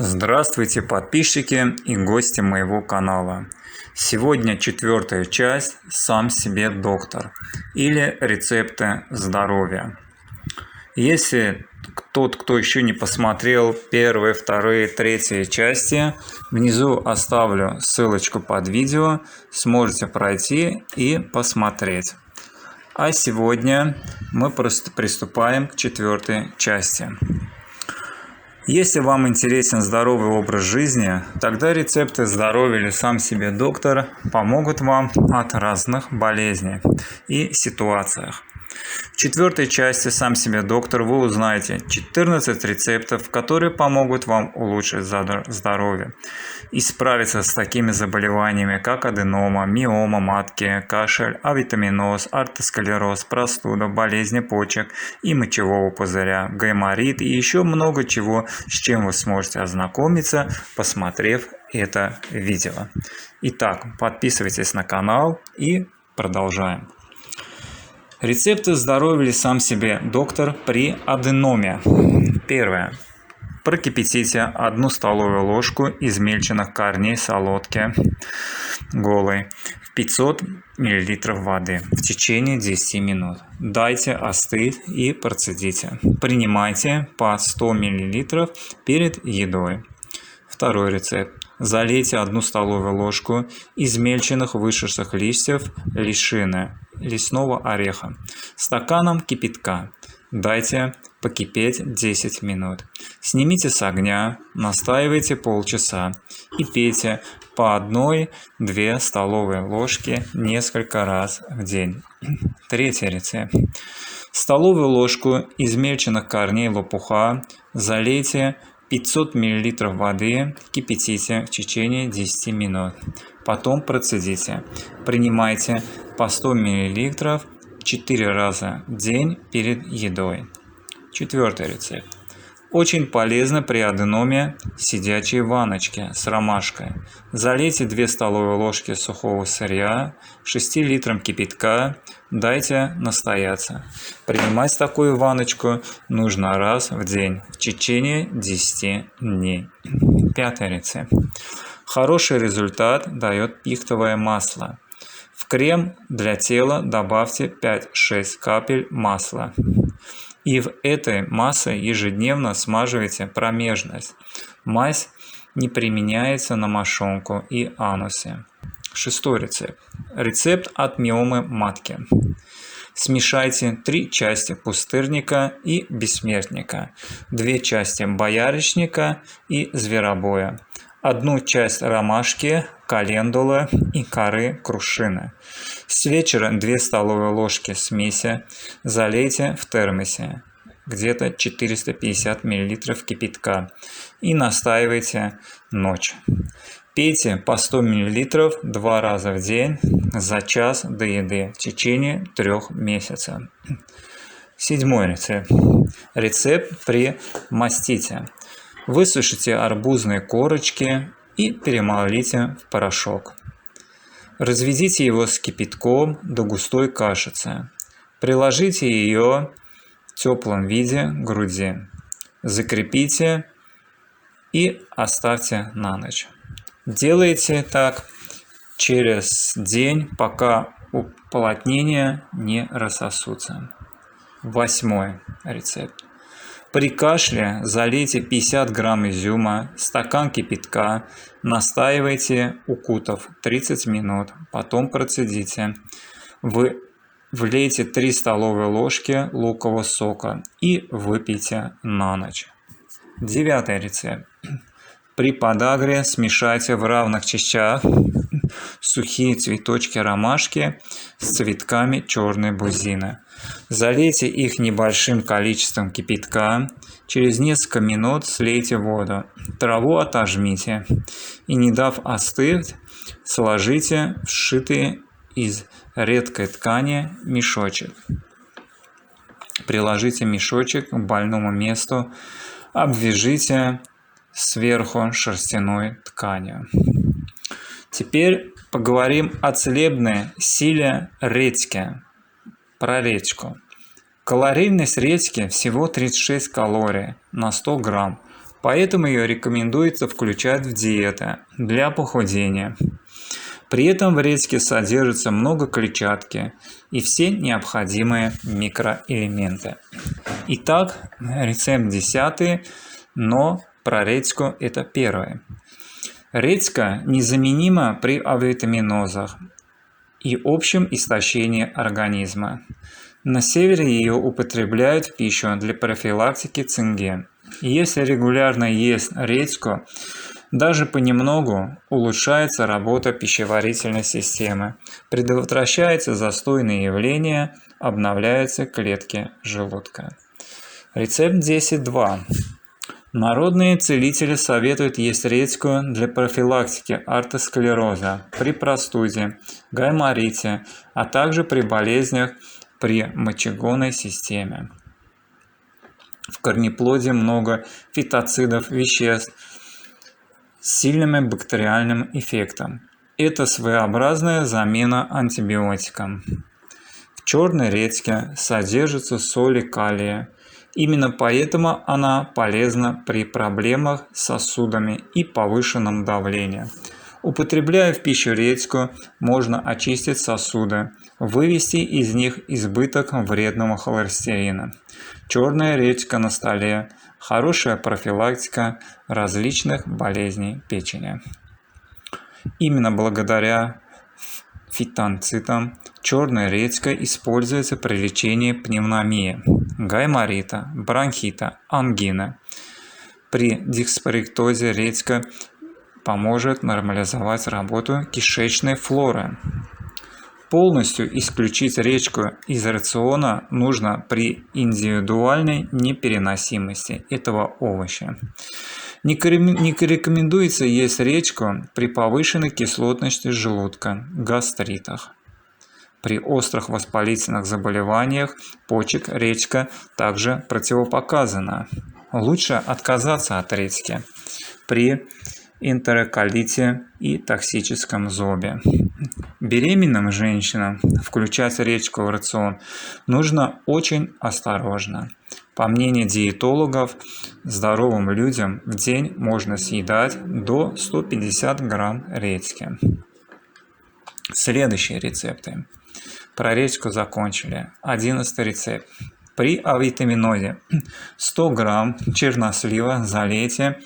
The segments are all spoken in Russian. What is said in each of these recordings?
Здравствуйте, подписчики и гости моего канала. Сегодня четвертая часть «Сам себе доктор» или «Рецепты здоровья». Если тот, кто еще не посмотрел первые, вторые, третьи части, внизу оставлю ссылочку под видео, сможете пройти и посмотреть. А сегодня мы просто приступаем к четвертой части. Если вам интересен здоровый образ жизни, тогда рецепты здоровья или «Сам себе доктор» помогут вам от разных болезней и ситуациях. В четвертой части «Сам себе доктор» вы узнаете 14 рецептов, которые помогут вам улучшить здоровье и справиться с такими заболеваниями, как аденома, миома матки, кашель, авитаминоз, артеросклероз, простуда, болезни почек и мочевого пузыря, гайморит и еще много чего, с чем вы сможете ознакомиться, посмотрев это видео. Итак, подписывайтесь на канал и продолжаем. Рецепты здоровья или «Сам себе доктор» при аденоме. Первое. Прокипятите 1 столовую ложку измельченных корней солодки голой в 500 мл воды в течение 10 минут. Дайте остыть и процедите. Принимайте по 100 мл перед едой. Второй рецепт. Залейте 1 столовую ложку измельченных высушенных листьев лишины лесного ореха стаканом кипятка. Дайте покипеть 10 минут. Снимите с огня, настаивайте полчаса и пейте по 1-2 столовые ложки несколько раз в день. Третий рецепт. Столовую ложку измельченных корней лопуха залейте 500 мл воды, кипятите в течение 10 минут. Потом процедите. Принимайте по 100 мл 4 раза в день перед едой. Четвертый рецепт. Очень полезно при аденоме сидячие ванночки с ромашкой. Залейте 2 столовые ложки сухого сырья 6 литрам кипятка, дайте настояться. Принимать такую ванночку нужно раз в день в течение 10 дней. Пятый рецепт. Хороший результат дает пихтовое масло. В крем для тела добавьте 5-6 капель масла. И в этой массе ежедневно смаживайте промежность. Мазь не применяется на мошонку и анусе. Шестой рецепт. Рецепт от миомы матки. Смешайте 3 части пустырника и бессмертника, 2 части боярышника и зверобоя, 1 часть ромашки, календулы и коры крушины. С вечера 2 столовые ложки смеси залейте в термосе, где-то 450 мл кипятка, и настаивайте ночь. Пейте по 100 мл 2 раза в день за час до еды в течение 3 месяцев. Седьмой рецепт. Рецепт при мастите. Высушите арбузные корочки и перемолите в порошок. Разведите его с кипятком до густой кашицы. Приложите ее в теплом виде к груди. Закрепите и оставьте на ночь. Делайте так через день, пока уплотнения не рассосутся. Восьмой рецепт. При кашле залейте 50 грамм изюма, стакан кипятка, настаивайте, укутав 30 минут, потом процедите. Влейте 3 столовые ложки лукового сока и выпейте на ночь. Девятый рецепт. При подагре смешайте в равных частях сухие цветочки ромашки с цветками черной бузины. Залейте их небольшим количеством кипятка. Через несколько минут слейте воду. Траву отожмите и, не дав остыть, сложите в сшитый из редкой ткани мешочек. Приложите мешочек к больному месту, обвяжите сверху шерстяной тканью. Теперь поговорим о целебной силе редьки. Про редьку. Калорийность редьки всего 36 калорий на 100 грамм. поэтому ее рекомендуется включать в диету для похудения. При этом в редьке содержится много клетчатки и все необходимые микроэлементы. Итак, рецепт 10, но про редьку это первый. Редька незаменима при авитаминозах и общем истощении организма. На севере ее употребляют в пищу для профилактики цинги. Если регулярно есть редьку, даже понемногу улучшается работа пищеварительной системы, предотвращаются застойные явления, обновляются клетки желудка. Рецепт 10.2. Народные целители советуют есть редьку для профилактики артеросклероза при простуде, гайморите, а также при болезнях при мочегонной системе. В корнеплоде много фитоцидов, веществ с сильным бактериальным эффектом. Это своеобразная замена антибиотикам. В черной редьке содержатся соли калия. Именно поэтому она полезна при проблемах с сосудами и повышенном давлении. Употребляя в пищу редьку, можно очистить сосуды, вывести из них избыток вредного холестерина. Черная редька на столе – хорошая профилактика различных болезней печени. Именно благодаря фитонцидам черная редька используется при лечении пневмонии, гайморита, бронхита, ангины. При диспроктозе редька поможет нормализовать работу кишечной флоры. Полностью исключить редьку из рациона нужно при индивидуальной непереносимости этого овоща. Не рекомендуется есть редьку при повышенной кислотности желудка, гастритах. При острых воспалительных заболеваниях почек редька также противопоказана. Лучше отказаться от редьки при энтероколите и токсическом зобе. Беременным женщинам включать редьку в рацион нужно очень осторожно. По мнению диетологов, здоровым людям в день можно съедать до 150 грамм редьки. Следующие рецепты. Про редьку закончили. 11 рецепт. При авитаминозе 100 грамм чернослива залейте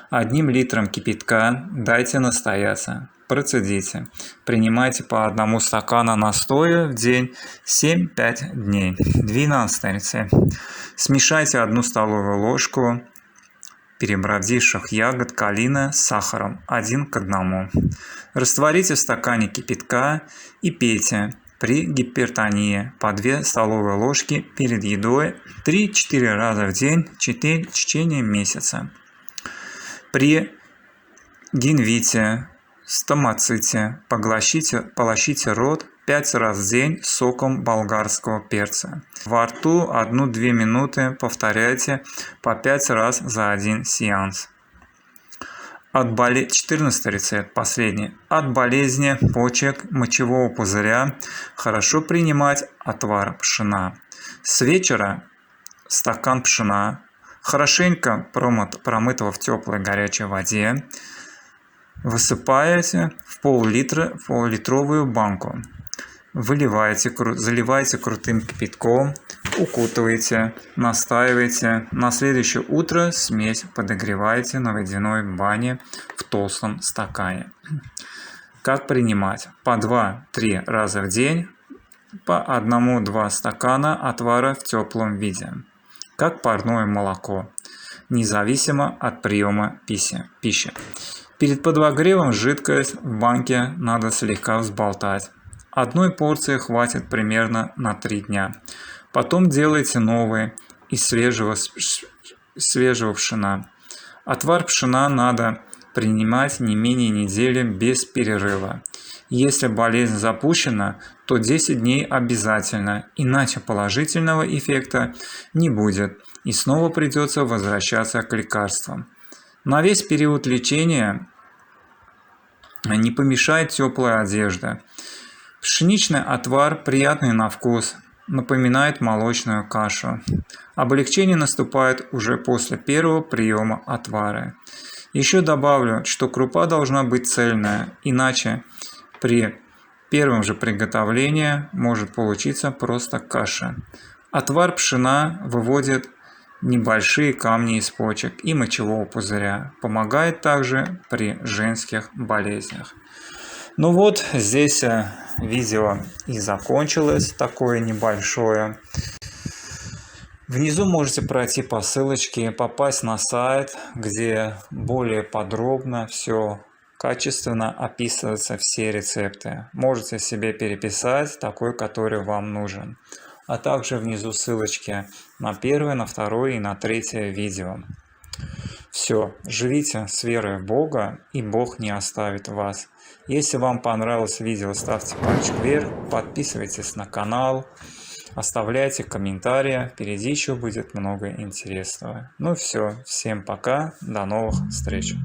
1 литром кипятка, дайте настояться, процедите. Принимайте по 1 стакану настоя в день 7-5 дней. 12 рецепт. Смешайте 1 столовую ложку перебродивших ягод калина с сахаром 1 к 1. Растворите в стакане кипятка и пейте. При гипертонии по 2 столовые ложки перед едой 3-4 раза в день в течение месяца. При гинвите, стомаците полощите рот 5 раз в день соком болгарского перца. Во рту 1-2 минуты повторяйте по 5 раз за один сеанс. 14 рецепт, последний. От болезни почек, мочевого пузыря хорошо принимать отвар пшена. С вечера стакан пшена, хорошенько промытого в теплой горячей воде, высыпаете в пол-литровую банку. Заливайте крутым кипятком, укутывайте, настаивайте. На следующее утро смесь подогревайте на водяной бане в толстом стакане. Как принимать? По 2-3 раза в день, по 1-2 стакана отвара в теплом виде. Как парное молоко, независимо от приема пищи. Перед подогревом жидкость в банке надо слегка взболтать. 1 порции хватит примерно на 3 дня. Потом делайте новый из свежего пшена. Отвар пшена надо принимать не менее недели без перерыва. Если болезнь запущена, то 10 дней обязательно, иначе положительного эффекта не будет и снова придется возвращаться к лекарствам. На весь период лечения не помешает теплая одежда. Пшеничный отвар приятный на вкус, напоминает молочную кашу. Облегчение наступает уже после первого приема отвара. Еще добавлю, что крупа должна быть цельная, иначе при первом же приготовлении может получиться просто каша. Отвар пшена выводит небольшие камни из почек и мочевого пузыря. Помогает также при женских болезнях. Ну вот, здесь видео и закончилось, такое небольшое. Внизу можете пройти по ссылочке, попасть на сайт, где более подробно все качественно описываются все рецепты. Можете себе переписать такой, который вам нужен. А также внизу ссылочки на первое, на второе и на третье видео. Все, живите с верой в Бога, и Бог не оставит вас. Если вам понравилось видео, ставьте пальчик вверх, подписывайтесь на канал, оставляйте комментарии, впереди еще будет много интересного. Ну все, всем пока, до новых встреч.